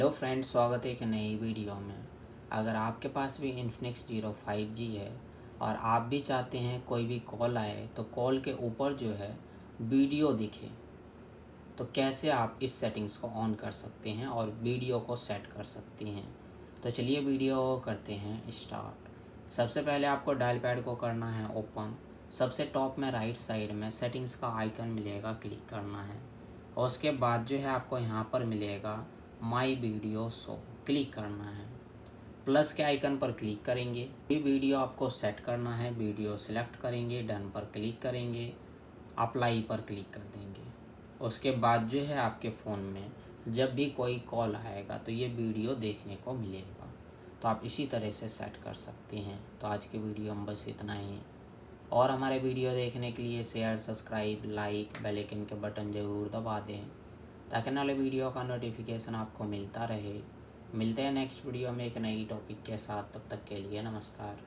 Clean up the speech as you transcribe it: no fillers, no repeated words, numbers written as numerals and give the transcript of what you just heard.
Hello friends, स्वागत है एक नई वीडियो में। अगर आपके पास भी इन्फिनिक्स जीरो 5G है और आप भी चाहते हैं कोई भी कॉल आए तो कॉल के ऊपर जो है वीडियो दिखे, तो कैसे आप इस सेटिंग्स को ऑन कर सकते हैं और वीडियो को सेट कर सकते हैं। तो चलिए वीडियो करते हैं स्टार्ट। सबसे पहले आपको डायल पैड को करना है ओपन। सबसे टॉप में राइट साइड में सेटिंग्स का आइकन मिलेगा, क्लिक करना है और उसके बाद जो है आपको यहाँ पर मिलेगा माई वीडियो शो, क्लिक करना है। प्लस के आइकन पर क्लिक करेंगे, ये वीडियो आपको सेट करना है। वीडियो सिलेक्ट करेंगे, डन पर क्लिक करेंगे, अप्लाई पर क्लिक कर देंगे। उसके बाद जो है आपके फ़ोन में जब भी कोई कॉल आएगा तो ये वीडियो देखने को मिलेगा। तो आप इसी तरह से सेट कर सकते हैं। तो आज की वीडियो में बस इतना ही। और हमारे वीडियो देखने के लिए share, subscribe, like, bell icon के बटन ज़रूर दबा दें ताकि आने वाले वीडियो का नोटिफिकेशन आपको मिलता रहे। मिलते हैं नेक्स्ट वीडियो में एक नई टॉपिक के साथ। तब तक के लिए नमस्कार।